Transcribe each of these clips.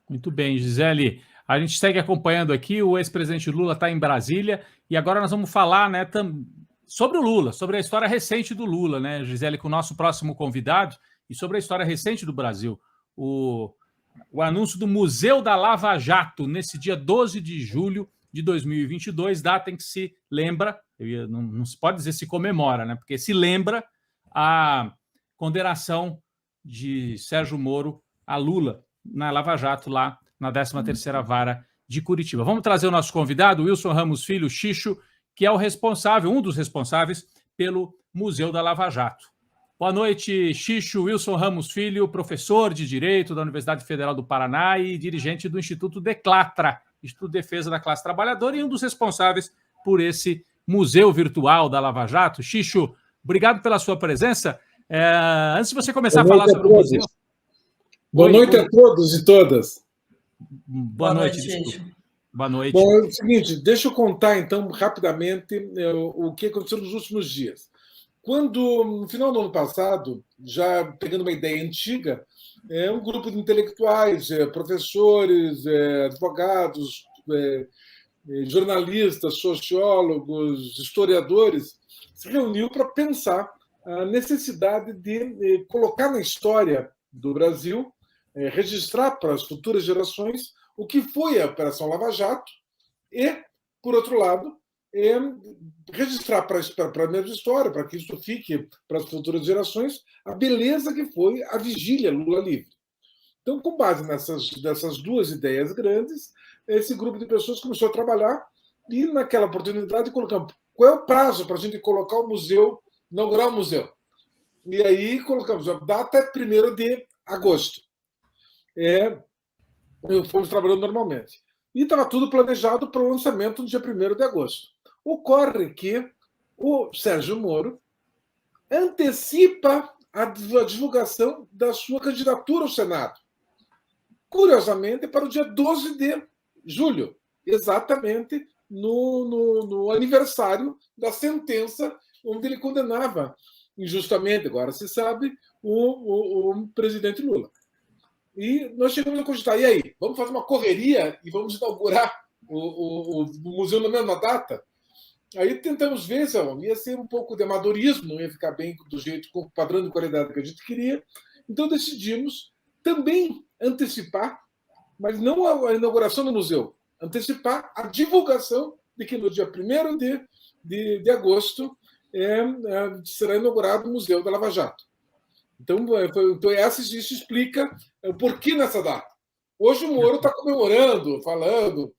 Muito bem, Gisele. A gente segue acompanhando aqui, o ex-presidente Lula está em Brasília e agora nós vamos falar, né, sobre o Lula, sobre a história recente do Lula, né, Gisele, com o nosso próximo convidado, e sobre a história recente do Brasil. O anúncio do Museu da Lava Jato, nesse dia 12 de julho de 2022, data em que se lembra, não se pode dizer se comemora, né, porque se lembra a condenação de Sérgio Moro a Lula na Lava Jato, lá na 13ª Vara de Curitiba. Vamos trazer o nosso convidado, Wilson Ramos Filho, Xixo, que é o responsável, um dos responsáveis pelo Museu da Lava Jato. Boa noite, Xixo. Wilson Ramos Filho, professor de Direito da Universidade Federal do Paraná e dirigente do Instituto Declatra, Instituto de Defesa da Classe Trabalhadora, e um dos responsáveis por esse Museu Virtual da Lava Jato. Xixo, obrigado pela sua presença. Antes de você começar a falar sobre o museu... Boa noite a todos e todas. Boa noite, Xixo. Boa noite. Bom, é o seguinte, deixa eu contar, então, rapidamente o que aconteceu nos últimos dias. Quando, no final do ano passado, já pegando uma ideia antiga, um grupo de intelectuais, professores, advogados, jornalistas, sociólogos, historiadores, se reuniu para pensar a necessidade de colocar na história do Brasil, registrar para as futuras gerações o que foi a Operação Lava Jato e, por outro lado, registrar para a mesma história, para que isso fique para as futuras gerações, a beleza que foi a vigília Lula livre. Então, com base nessas duas ideias grandes, esse grupo de pessoas começou a trabalhar e, naquela oportunidade, colocamos qual é o prazo para a gente colocar o museu, inaugurar o museu. E aí colocamos a data é 1º de agosto. Fomos trabalhando normalmente. E estava tudo planejado para o lançamento no dia 1º de agosto. Ocorre que o Sérgio Moro antecipa a divulgação da sua candidatura ao Senado. Curiosamente, para o dia 12 de julho, exatamente no aniversário da sentença onde ele condenava injustamente, agora se sabe, o presidente Lula. E nós chegamos a cogitar, e aí, vamos fazer uma correria e vamos inaugurar o museu na mesma data? Aí tentamos ver, ia ser um pouco de amadorismo, não ia ficar bem do jeito, com o padrão de qualidade que a gente queria. Então decidimos também antecipar, mas não a inauguração do museu, antecipar a divulgação de que no dia 1º de agosto será inaugurado o Museu da Lava Jato. Então isso explica o porquê nessa data. Hoje o Moro está comemorando, falando,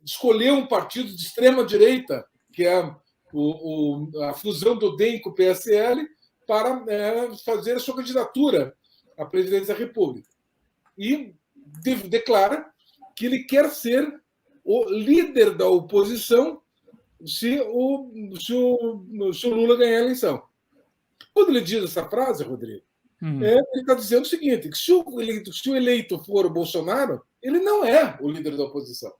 escolheu um partido de extrema-direita, que é a fusão do DEM com o PSL, para fazer a sua candidatura à presidência da República. E declara que ele quer ser o líder da oposição se o Lula ganhar a eleição. Quando ele diz essa frase, Rodrigo, ele está dizendo o seguinte, que se o eleito for o Bolsonaro, ele não é o líder da oposição.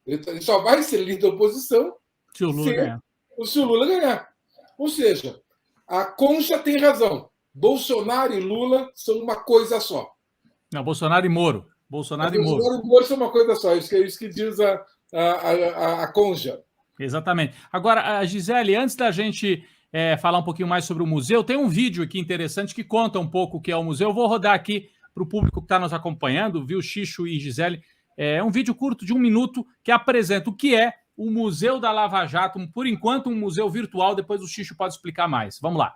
Ele só vai ser líder da oposição se o Lula ganhar. Ou seja, a Concha tem razão. Bolsonaro e Lula são uma coisa só. Não, Bolsonaro e Moro. Bolsonaro e Moro são uma coisa só. Isso que diz a Concha. Exatamente. Agora, a Gisele, antes da gente falar um pouquinho mais sobre o museu, tem um vídeo aqui interessante que conta um pouco o que é o museu. Eu vou rodar aqui para o público que está nos acompanhando, viu, Xixo e Gisele. É um vídeo curto de 1 minuto que apresenta o que é o Museu da Lava Jato, por enquanto um museu virtual, depois o Xixo pode explicar mais. Vamos lá.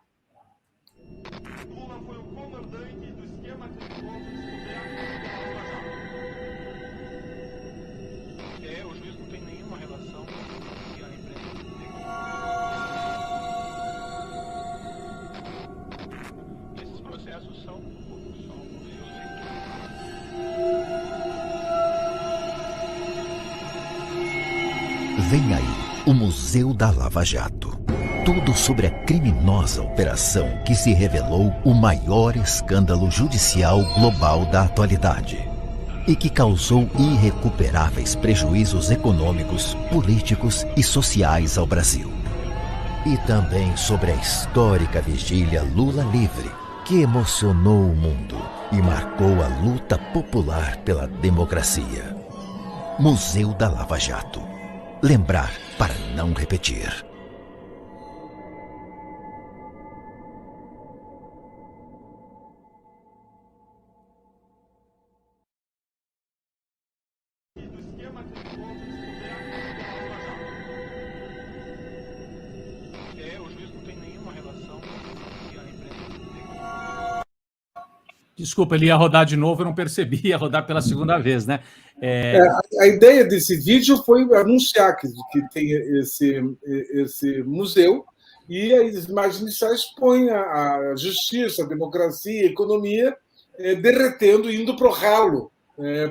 Lula foi o comandante do esquema criminoso descoberto o juiz não tem nenhuma relação com a empresa. Esses processos são Vem aí, o Museu da Lava Jato. Tudo sobre a criminosa operação que se revelou o maior escândalo judicial global da atualidade e que causou irrecuperáveis prejuízos econômicos, políticos e sociais ao Brasil. E também sobre a histórica vigília Lula livre, que emocionou o mundo e marcou a luta popular pela democracia. Museu da Lava Jato. Lembrar para não repetir. do esquema criminoso descoberto pela Lava Jato. O juiz não tem nenhuma relação com a imprensa. Desculpa, ele ia rodar de novo, eu não percebi, ia rodar pela segunda vez, né? A ideia desse vídeo foi anunciar que tem esse museu, e as imagens iniciais põem a justiça, a democracia, a economia derretendo, indo para o ralo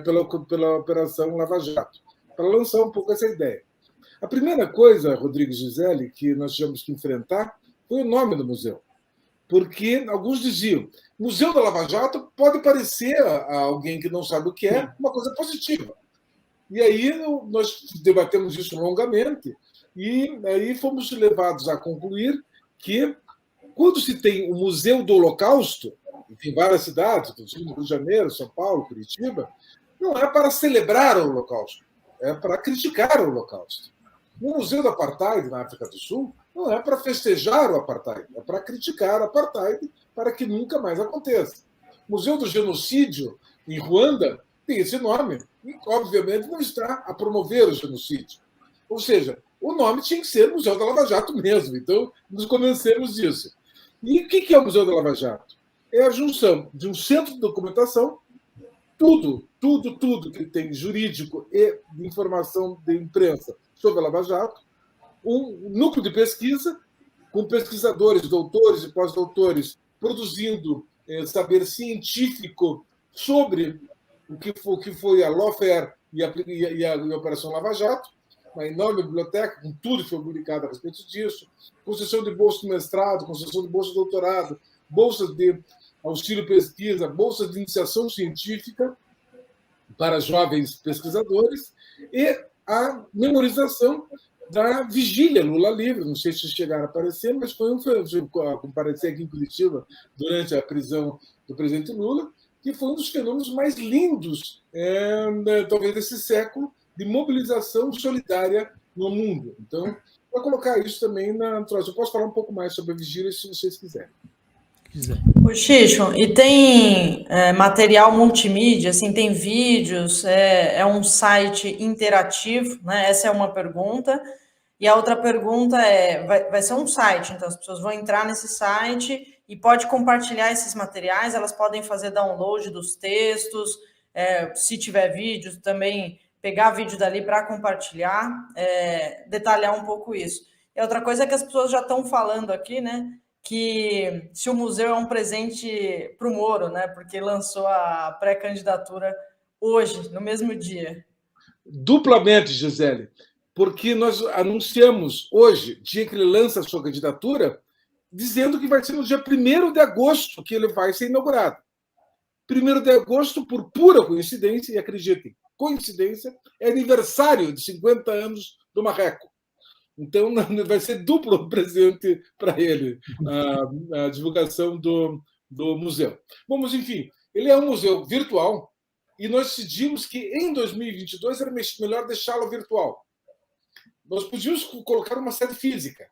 pela Operação Lava Jato, para lançar um pouco essa ideia. A primeira coisa, Rodrigo Gisele, que nós tivemos que enfrentar foi o nome do museu. Porque alguns diziam, Museu da Lava Jato pode parecer a alguém que não sabe o que é uma coisa positiva. E aí nós debatemos isso longamente, e aí fomos levados a concluir que, quando se tem o Museu do Holocausto, em várias cidades, inclusive no Rio de Janeiro, São Paulo, Curitiba, não é para celebrar o Holocausto, é para criticar o Holocausto. O Museu do Apartheid, na África do Sul, não é para festejar o Apartheid, é para criticar o Apartheid para que nunca mais aconteça. O Museu do Genocídio, em Ruanda, tem esse nome e, obviamente, não está a promover o genocídio. Ou seja, o nome tinha que ser Museu da Lava Jato mesmo, então nos convencemos disso. E o que é o Museu da Lava Jato? É a junção de um centro de documentação, tudo que tem jurídico e de informação de imprensa sobre a Lava Jato, um núcleo de pesquisa, com pesquisadores, doutores e pós-doutores, produzindo saber científico sobre o que foi a lawfare e a Operação Lava Jato, uma enorme biblioteca, com tudo que foi publicado a respeito disso, concessão de bolsa de mestrado, concessão de bolsa de doutorado, bolsas de auxílio pesquisa, bolsas de iniciação científica para jovens pesquisadores, e a memorização da vigília Lula livre. Não sei se chegaram a aparecer, mas foi comparecer aqui em Curitiba durante a prisão do presidente Lula, que foi um dos fenômenos mais lindos, talvez, desse século, de mobilização solidária no mundo. Então, vou colocar isso também na troça. Eu posso falar um pouco mais sobre a vigília, se vocês quiserem. O Xixo, e tem material multimídia, assim, tem vídeos, é um site interativo, né? Essa é uma pergunta. E a outra pergunta vai ser um site, então as pessoas vão entrar nesse site e pode compartilhar esses materiais, elas podem fazer download dos textos, se tiver vídeo, também pegar vídeo dali para compartilhar, detalhar um pouco isso. E outra coisa é que as pessoas já estão falando aqui, né? Que se o museu é um presente para o Moro, né? Porque lançou a pré-candidatura hoje, no mesmo dia. Duplamente, Gisele, porque nós anunciamos hoje, dia que ele lança a sua candidatura, dizendo que vai ser no dia 1º de agosto que ele vai ser inaugurado. 1º de agosto, por pura coincidência, e acreditem, coincidência, é aniversário de 50 anos do Marreco. Então, vai ser duplo presente para ele, a divulgação do museu. Bom, mas, enfim, ele é um museu virtual e nós decidimos que, em 2022, era melhor deixá-lo virtual. Nós podíamos colocar uma sede física,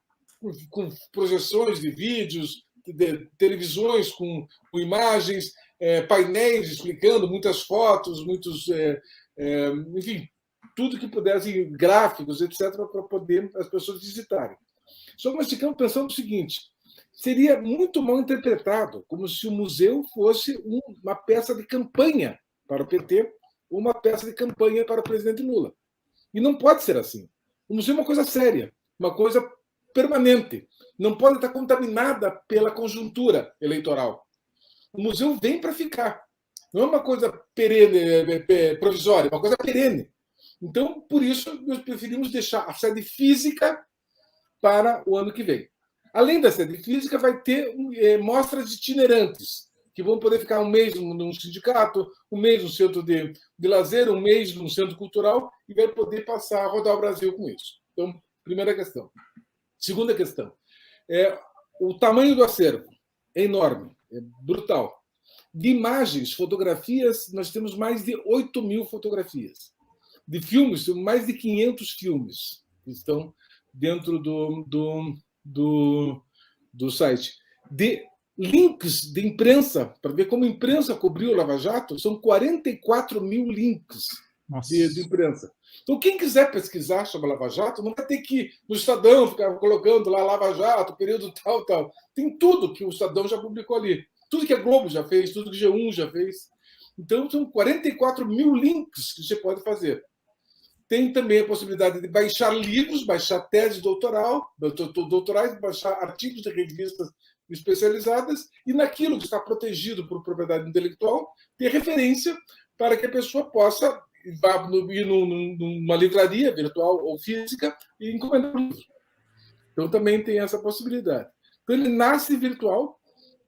com projeções de vídeos, de televisões com imagens, painéis explicando, muitas fotos, enfim, tudo que pudesse, gráficos, etc., para poder as pessoas visitarem. Só que nós ficamos pensando o seguinte: seria muito mal interpretado, como se o museu fosse uma peça de campanha para o PT ou uma peça de campanha para o presidente Lula. E não pode ser assim. O museu é uma coisa séria, uma coisa permanente. Não pode estar contaminada pela conjuntura eleitoral. O museu vem para ficar. Não é uma coisa perene, provisória, é uma coisa perene. Então, por isso, nós preferimos deixar a sede física para o ano que vem. Além da sede física, vai ter mostras itinerantes, que vão poder ficar um mês num sindicato, um mês no centro de lazer, um mês no centro cultural, e vai poder passar a rodar o Brasil com isso. Então, primeira questão. Segunda questão. O tamanho do acervo é enorme. É brutal. De imagens, fotografias, nós temos mais de 8.000 fotografias. De filmes, temos mais de 500 filmes que estão dentro do site. De links de imprensa, para ver como a imprensa cobriu o Lava Jato, são 44.000 links de imprensa. Então, quem quiser pesquisar sobre a Lava Jato, não vai ter que ir no Estadão ficar colocando lá Lava Jato, período tal, tal. Tem tudo que o Estadão já publicou ali. Tudo que a Globo já fez, tudo que o G1 já fez. Então, são 44.000 links que você pode fazer. Tem também a possibilidade de baixar livros, baixar teses doutorais, baixar artigos de revistas especializadas, e naquilo que está protegido por propriedade intelectual, ter referência para que a pessoa possa ir numa livraria virtual ou física e encomendar um livro. Então, também tem essa possibilidade. Então, ele nasce virtual,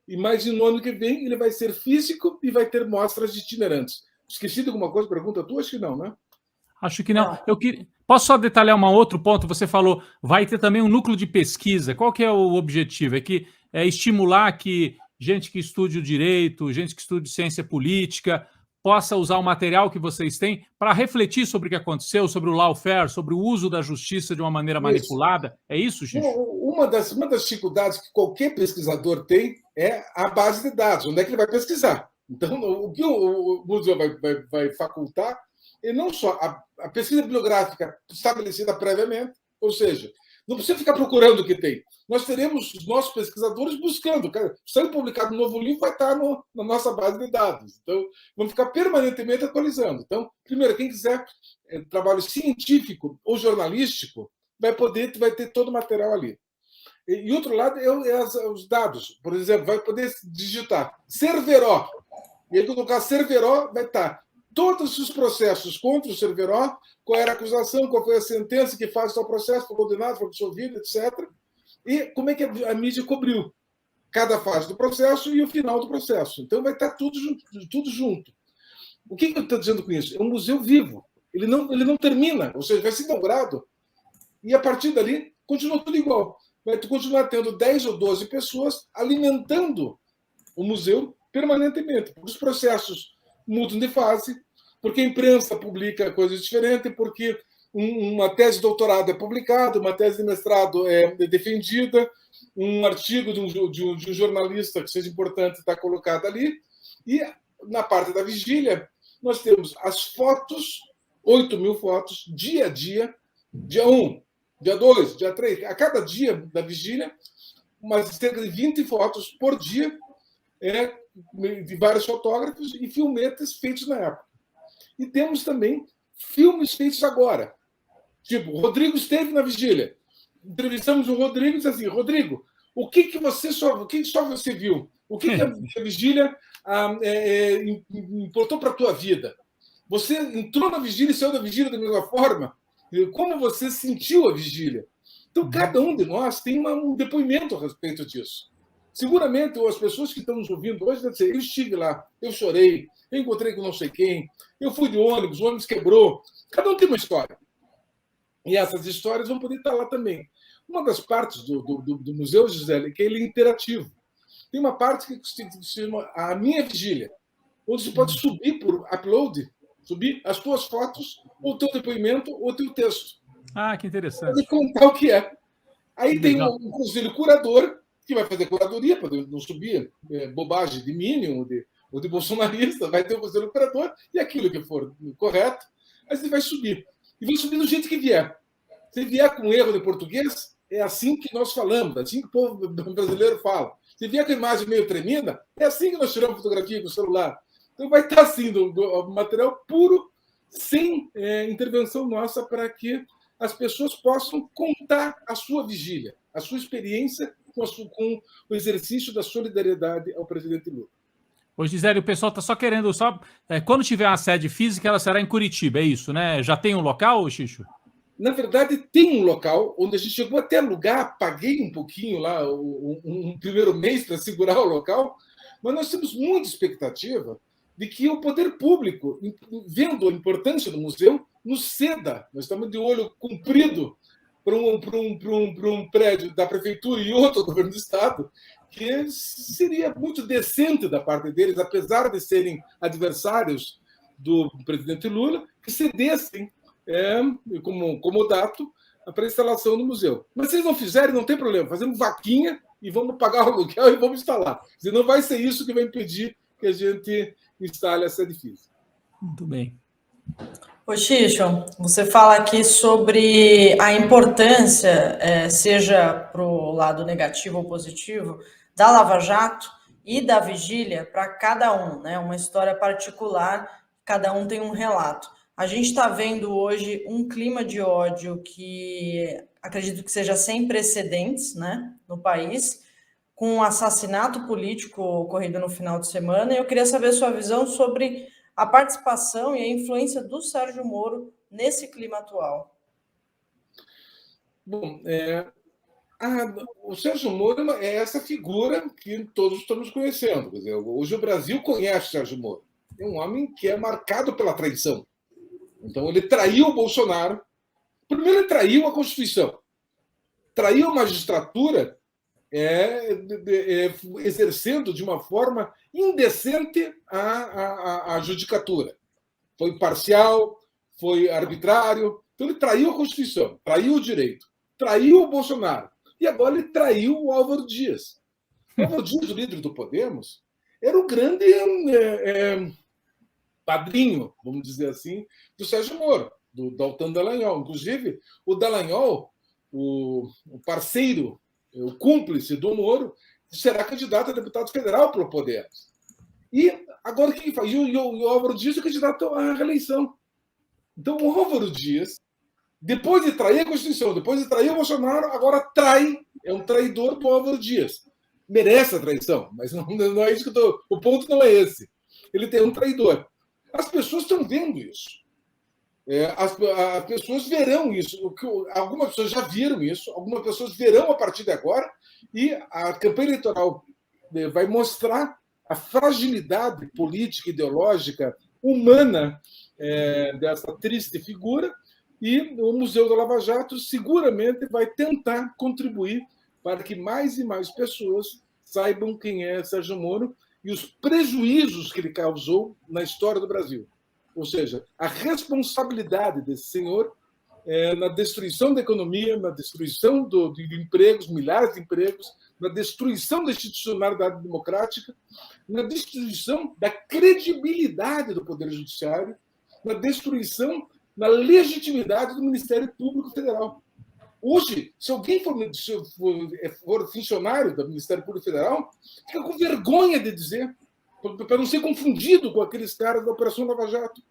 e mais no ano que vem ele vai ser físico e vai ter mostras itinerantes. Esqueci de alguma coisa? Pergunta tua? Acho que não, né? Acho que não. Posso só detalhar um outro ponto? Você falou, vai ter também um núcleo de pesquisa. Qual que é o objetivo? É estimular que gente que estude o direito, gente que estude ciência política, possa usar o material que vocês têm para refletir sobre o que aconteceu, sobre o lawfare, sobre o uso da justiça de uma maneira manipulada. É isso, Xixo? Uma das dificuldades que qualquer pesquisador tem é a base de dados. Onde é que ele vai pesquisar? Então, o que o museu vai facultar é não só a pesquisa bibliográfica estabelecida previamente, ou seja, não precisa ficar procurando o que tem. Nós teremos os nossos pesquisadores buscando. Sendo publicado um novo livro, vai estar na nossa base de dados. Então, vamos ficar permanentemente atualizando. Então, primeiro, quem quiser trabalho científico ou jornalístico, vai ter todo o material ali. E outro lado os dados. Por exemplo, vai poder digitar Cerveró. E aí, quando colocar Cerveró, vai estar todos os processos contra o Cerveró, qual era a acusação, qual foi a sentença que faz o processo, foi condenado, foi absolvido, etc. E como é que a mídia cobriu cada fase do processo e o final do processo. Então, vai estar tudo junto. O que eu estou dizendo com isso? É um museu vivo. Ele não termina, ou seja, vai ser inaugurado. E, a partir dali, continua tudo igual. Vai continuar tendo 10 ou 12 pessoas alimentando o museu permanentemente. Os processos mudam de fase, porque a imprensa publica coisas diferentes, porque uma tese de doutorado é publicada, uma tese de mestrado é defendida, um artigo de um jornalista que seja importante está colocado ali. E, na parte da vigília, nós temos as fotos, 8.000 fotos, dia a dia, dia 1, dia 2, dia 3, a cada dia da vigília, cerca de 20 fotos por dia, de vários fotógrafos e filmetes feitos na época. E temos também filmes feitos agora. Tipo, o Rodrigo esteve na vigília. Entrevistamos o Rodrigo e disse assim: Rodrigo, o que só você viu? O que a vigília importou para a tua vida? Você entrou na vigília e saiu da vigília da mesma forma? Como você sentiu a vigília? Então, cada um de nós tem um depoimento a respeito disso. Seguramente, as pessoas que estão nos ouvindo hoje devem dizer: eu estive lá, eu chorei, eu encontrei com não sei quem, eu fui de ônibus, o ônibus quebrou. Cada um tem uma história. E essas histórias vão poder estar lá também. Uma das partes do museu, Gisele, é que ele é interativo. Tem uma parte que se chama A Minha Vigília, onde você pode subir por upload, subir as tuas fotos, ou o teu depoimento, ou o teu texto. Ah, que interessante. E contar o que é. Aí tem um conselho curador, que vai fazer curadoria, para não subir bobagem de Minion ou de bolsonarista, vai ter um conselho curador, e aquilo que for correto, aí você vai subir. E vai subir do jeito que vier. Se vier com erro de português, é assim que nós falamos, é assim que o povo brasileiro fala. Se vier com imagem meio tremenda, é assim que nós tiramos fotografia com o celular. Então vai estar assim, do material puro, sem intervenção nossa, para que as pessoas possam contar a sua vigília, a sua experiência com o exercício da solidariedade ao presidente Lula. Ô, Gisele, o pessoal está só querendo... quando tiver uma sede física, ela será em Curitiba, é isso, né? Já tem um local, Xixo? Na verdade, tem um local onde a gente chegou até a alugar, paguei um pouquinho lá, um primeiro mês para segurar o local, mas nós temos muita expectativa de que o poder público, vendo a importância do museu, nos ceda. Nós estamos de olho comprido para um prédio da prefeitura e outro do governo do estado, que seria muito decente da parte deles, apesar de serem adversários do presidente Lula, que cedessem como comodato para a instalação do museu. Mas se eles não fizerem, não tem problema, fazemos vaquinha e vamos pagar o aluguel e vamos instalar. Não vai ser isso que vai impedir que a gente instale esse edifício. Muito bem. Ô, Xixo, você fala aqui sobre a importância, seja para o lado negativo ou positivo, da Lava Jato e da vigília para cada um, né? Uma história particular, cada um tem um relato. A gente está vendo hoje um clima de ódio que acredito que seja sem precedentes, né, no país, com um assassinato político ocorrido no final de semana. E eu queria saber sua visão sobre a participação e a influência do Sérgio Moro nesse clima atual. Bom, o Sérgio Moro é essa figura que todos estamos conhecendo. Quer dizer, hoje o Brasil conhece o Sérgio Moro. É um homem que é marcado pela traição. Então, ele traiu o Bolsonaro. Primeiro, ele traiu a Constituição. Traiu a magistratura, exercendo de uma forma indecente a judicatura. Foi parcial, foi arbitrário. Então, ele traiu a Constituição, traiu o direito, traiu o Bolsonaro. E agora ele traiu o Álvaro Dias. O Álvaro Dias, o líder do Podemos, era o grande padrinho, vamos dizer assim, do Sérgio Moro, do Deltan Dallagnol. Inclusive, o Dallagnol, o parceiro, o cúmplice do Moro, será candidato a deputado federal pelo Podemos. E agora o que faz? E o Álvaro Dias é candidato à reeleição. Então, o Álvaro Dias, depois de trair a Constituição, depois de trair o Bolsonaro, agora é um traidor para o Álvaro Dias. Merece a traição, mas não é isso que o ponto não é esse. Ele tem um traidor. As pessoas estão vendo isso. As pessoas verão isso. Algumas pessoas já viram isso, algumas pessoas verão a partir de agora, e a campanha eleitoral vai mostrar a fragilidade política, ideológica, humana dessa triste figura, e o Museu da Lava Jato seguramente vai tentar contribuir para que mais e mais pessoas saibam quem é Sérgio Moro e os prejuízos que ele causou na história do Brasil. Ou seja, a responsabilidade desse senhor na destruição da economia, na destruição de empregos, milhares de empregos, na destruição da institucionalidade democrática, na destruição da credibilidade do Poder Judiciário, na destruição da legitimidade do Ministério Público Federal. Hoje, se alguém for funcionário do Ministério Público Federal, fica com vergonha de dizer, para não ser confundido com aqueles caras da Operação Lava Jato.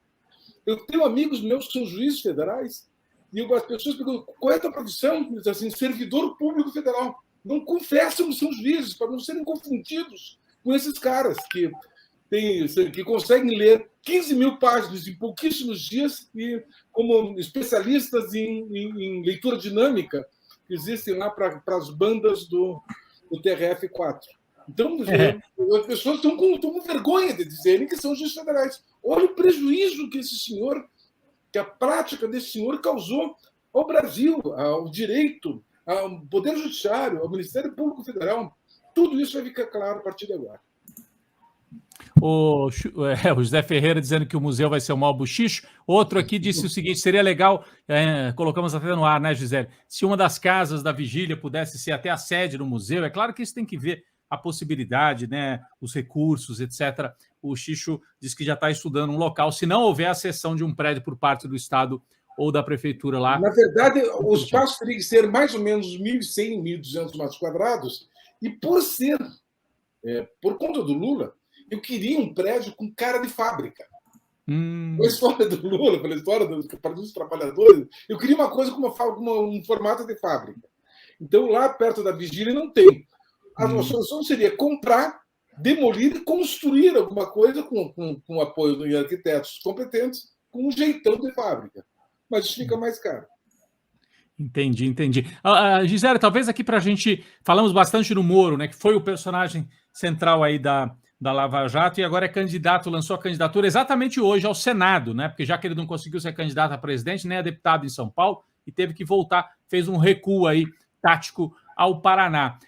Eu tenho amigos meus que são juízes federais, e as pessoas perguntam, qual é a tua profissão? Dizem assim, servidor público federal. Não confessam que são juízes, para não serem confundidos com esses caras que conseguem ler 15 mil páginas em pouquíssimos dias, e como especialistas em leitura dinâmica que existem lá para as bandas do TRF-4. Então, as pessoas estão com vergonha de dizerem que são juízes federais. Olha o prejuízo que a prática desse senhor causou ao Brasil, ao direito, ao Poder Judiciário, ao Ministério Público Federal. Tudo isso vai ficar claro a partir de agora. O José Ferreira dizendo que o museu vai ser o maior buchicho. Outro aqui disse o seguinte, seria legal, colocamos até no ar, né, Gisele? Se uma das casas da vigília pudesse ser até a sede do museu, é claro que isso tem que ver a possibilidade, né, os recursos, etc. O Xixo diz que já está estudando um local, se não houver a cessão de um prédio por parte do Estado ou da Prefeitura lá. Na verdade, o espaço teria que ser mais ou menos 1.100, 1.200 metros quadrados, e por conta do Lula, eu queria um prédio com cara de fábrica. Pela história do Lula, pela história dos trabalhadores, eu queria uma coisa com um formato de fábrica. Então, lá perto da vigília não tem. A solução seria comprar, demolir e construir alguma coisa com o apoio de arquitetos competentes, com um jeitão de fábrica. Mas isso fica mais caro. Entendi. Gisele, talvez aqui para a gente... Falamos bastante no Moro, né, que foi o personagem central aí da Lava Jato, e agora lançou a candidatura exatamente hoje ao Senado, né? Porque já que ele não conseguiu ser candidato a presidente, nem a deputado em São Paulo, e teve que voltar, fez um recuo aí tático ao Paraná.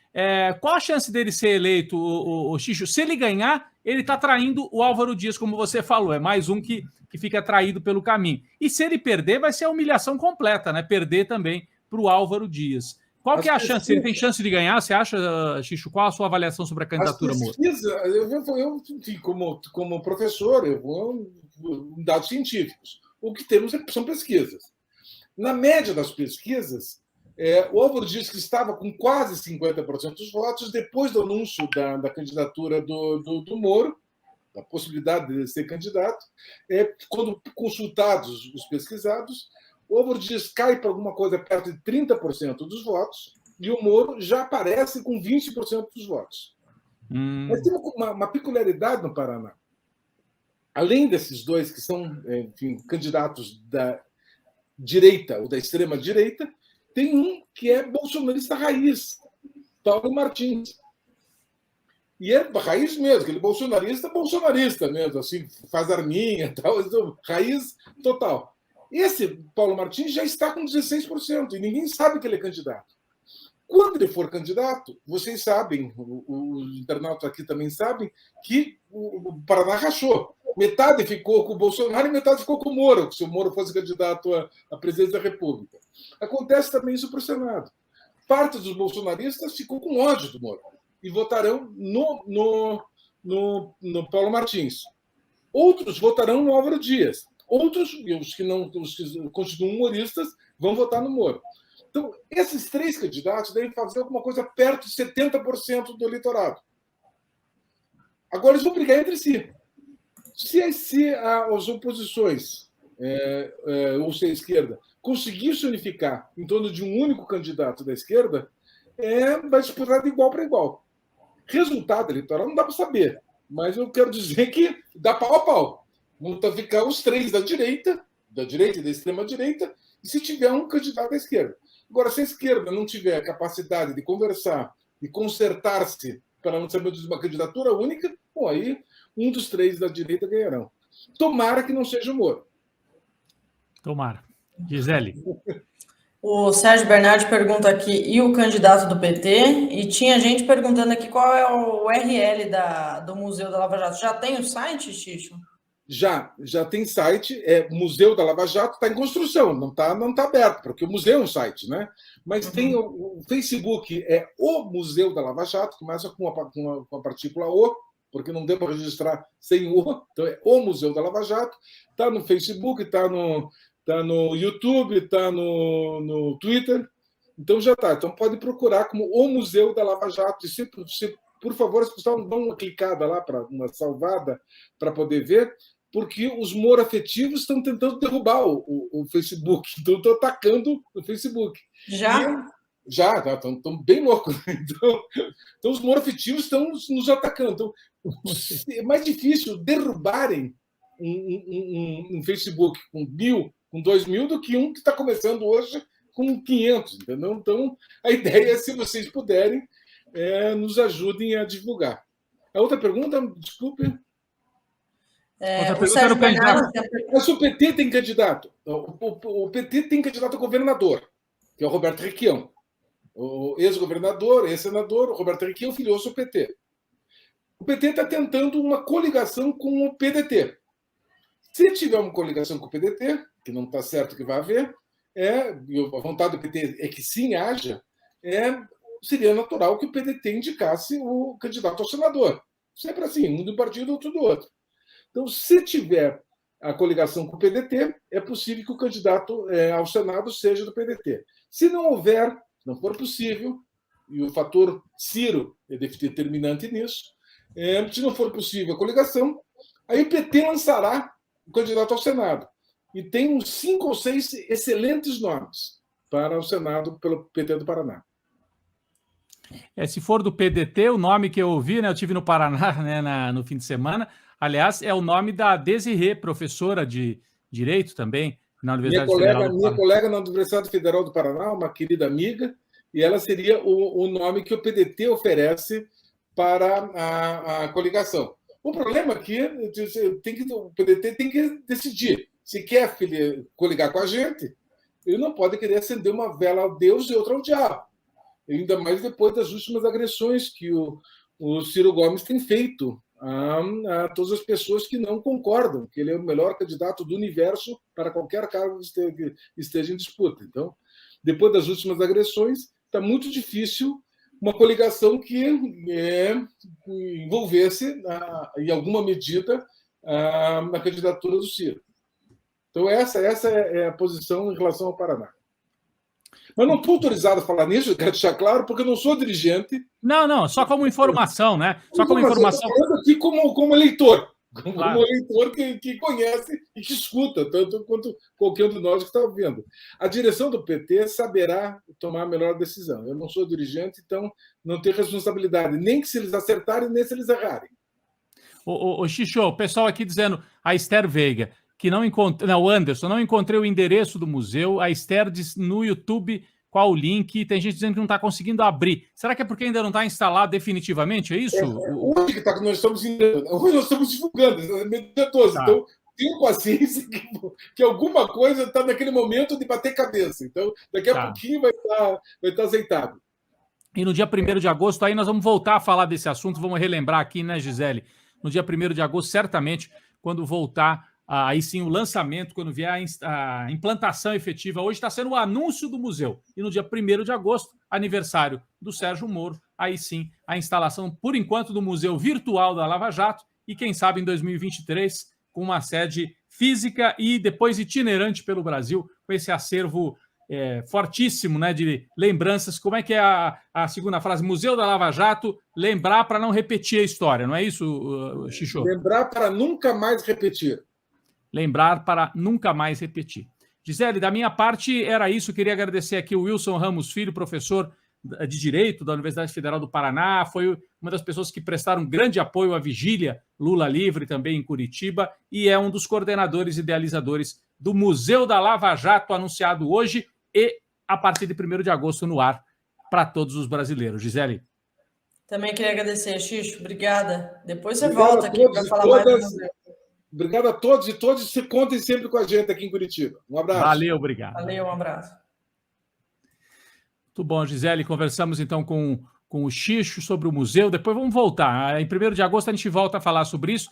Qual a chance dele ser eleito, o Xixo? Se ele ganhar, ele está traindo o Álvaro Dias, como você falou. É mais um que fica traído pelo caminho. E se ele perder, vai ser a humilhação completa, né? Perder também para o Álvaro Dias. Qual que é a chance? Ele tem chance de ganhar? Você acha, Xixo? Qual a sua avaliação sobre a candidatura Moro? Eu como professor, eu vou em dados científicos. O que temos são pesquisas. Na média das pesquisas, o Álvaro Dias, que estava com quase 50% dos votos, depois do anúncio da candidatura do Moro, da possibilidade de ser candidato, quando consultados os pesquisados, o Álvaro Dias cai para alguma coisa perto de 30% dos votos e o Moro já aparece com 20% dos votos. Mas tem uma peculiaridade no Paraná. Além desses dois que são, enfim, candidatos da direita ou da extrema-direita, tem um que é bolsonarista raiz, Paulo Martins. E é raiz mesmo, aquele bolsonarista mesmo, assim, faz arminha e tal, raiz total. Esse Paulo Martins já está com 16% e ninguém sabe que ele é candidato. Quando ele for candidato, vocês sabem, os internautas aqui também sabem, que o Paraná rachou. Metade ficou com o Bolsonaro e metade ficou com o Moro, se o Moro fosse candidato à presidência da República. Acontece também isso para o Senado. Parte dos bolsonaristas ficou com ódio do Moro e votarão no Paulo Martins. Outros votarão no Álvaro Dias. Outros, os que continuam humoristas, vão votar no Moro. Então, esses três candidatos devem fazer alguma coisa perto de 70% do eleitorado. Agora eles vão brigar entre si. Se as oposições, ou se a esquerda, conseguir se unificar em torno de um único candidato da esquerda, vai disputar de igual para igual. Resultado eleitoral não dá para saber, mas eu quero dizer que dá pau a pau. Vão ficar os três da direita e da extrema-direita, e se tiver um candidato à esquerda. Agora, se a esquerda não tiver a capacidade de conversar e consertar-se para não saber de uma candidatura única, bom, aí um dos três da direita ganharão. Tomara que não seja o Moro. Tomara. Gisele. O Sérgio Bernardi pergunta aqui, e o candidato do PT? E tinha gente perguntando aqui qual é o URL do Museu da Lava Jato. Já tem o site, Xixo? Já tem site, Museu da Lava Jato, está em construção, não tá aberto, porque o museu é um site, né? Mas tem o Facebook, o Museu da Lava Jato, começa com a partícula O, porque não deu para registrar sem o, então é o Museu da Lava Jato, está no Facebook, está no YouTube, está no Twitter, então já está. Então pode procurar como o Museu da Lava Jato, e se por favor, as pessoas dão uma clicada lá, uma salvada, para poder ver, porque os morafetivos estão tentando derrubar o Facebook, estão atacando o Facebook. Já? Já, estão bem loucos. Então os morafetivos estão nos atacando. Então, é mais difícil derrubarem um Facebook com 1.000, com 2.000, do que um que está começando hoje com 500, entendeu? Então, a ideia é, se vocês puderem, nos ajudem a divulgar. A outra pergunta, desculpe. O Sérgio Bernardo... Mas o PT tem candidato. O PT tem candidato a governador, que é o Roberto Requião. O ex-governador, ex-senador, o Roberto Requião filiou-se ao PT. O PT está tentando uma coligação com o PDT. Se tiver uma coligação com o PDT, que não está certo que vai haver, a vontade do PT é que sim haja, seria natural que o PDT indicasse o candidato ao senador. Sempre assim, um do partido, outro do outro. Então, se tiver a coligação com o PDT, é possível que o candidato ao Senado seja do PDT. Se não houver, não for possível, e o fator Ciro é determinante nisso, se não for possível a coligação, aí o PT lançará o candidato ao Senado. E tem uns 5 ou 6 excelentes nomes para o Senado pelo PT do Paraná. Se for do PDT, o nome que eu ouvi, né, eu tive no Paraná, né, no fim de semana, aliás, é o nome da Desirê, professora de Direito também, na Universidade Federal do Paraná. Minha colega na Universidade Federal do Paraná, uma querida amiga, e ela seria o nome que o PDT oferece para a coligação. O problema é que o PDT tem que decidir se quer coligar com a gente, ele não pode querer acender uma vela ao Deus e outra ao diabo. ainda mais depois das últimas agressões que o Ciro Gomes tem feito a todas as pessoas que não concordam que ele é o melhor candidato do universo para qualquer cargo que esteja em disputa. Então, depois das últimas agressões, está muito difícil uma coligação que envolvesse, em alguma medida, na candidatura do Ciro. Então, essa é a posição em relação ao Paraná. Mas não estou autorizado a falar nisso, quero deixar claro, porque eu não sou dirigente. Não, só como informação, né? Só como informação. Eu estou falando aqui como eleitor, Claro. como eleitor que conhece e que escuta, tanto quanto qualquer um de nós que está ouvindo. A direção do PT saberá tomar a melhor decisão. Eu não sou dirigente, então não tenho responsabilidade, nem que se eles acertarem, nem se eles errarem. O Xixô, o pessoal aqui dizendo, a Esther Veiga, que não encontrei, não, o Anderson, não encontrei o endereço do museu, a Esther diz no YouTube qual o link, tem gente dizendo que não está conseguindo abrir. Será que é porque ainda não está instalado definitivamente, é isso? Hoje que nós estamos divulgando, dia 12, Tá. Então tenham paciência que alguma coisa está naquele momento de bater cabeça. Então, daqui a pouquinho vai estar azeitado. E no dia 1º de agosto, aí nós vamos voltar a falar desse assunto, vamos relembrar aqui, né, Gisele? No dia 1º de agosto, certamente, quando voltar, aí sim o lançamento, quando vier a implantação efetiva. Hoje está sendo o anúncio do museu. E no dia 1º de agosto, aniversário do Sérgio Moro, aí sim a instalação, por enquanto, do Museu Virtual da Lava Jato e, quem sabe, em 2023, com uma sede física e depois itinerante pelo Brasil, com esse acervo fortíssimo, né, de lembranças. Como é que é a segunda frase? Museu da Lava Jato, lembrar para não repetir a história, não é isso, Xixô? Lembrar para nunca mais repetir. Lembrar para nunca mais repetir. Gisele, da minha parte era isso. Queria agradecer aqui o Wilson Ramos Filho, professor de Direito da Universidade Federal do Paraná. Foi uma das pessoas que prestaram grande apoio à vigília Lula Livre também em Curitiba e é um dos coordenadores e idealizadores do Museu da Lava Jato, anunciado hoje e a partir de 1º de agosto no ar para todos os brasileiros. Gisele. Também queria agradecer, Xixo. Obrigada. Depois você volta aqui para falar mais do museu. Obrigado a todos e todos se contem sempre com a gente aqui em Curitiba. Um abraço. Valeu, obrigado. Valeu, um abraço. Muito bom, Gisele. Conversamos então com o Xixo sobre o museu. Depois vamos voltar. Em 1º de agosto a gente volta a falar sobre isso.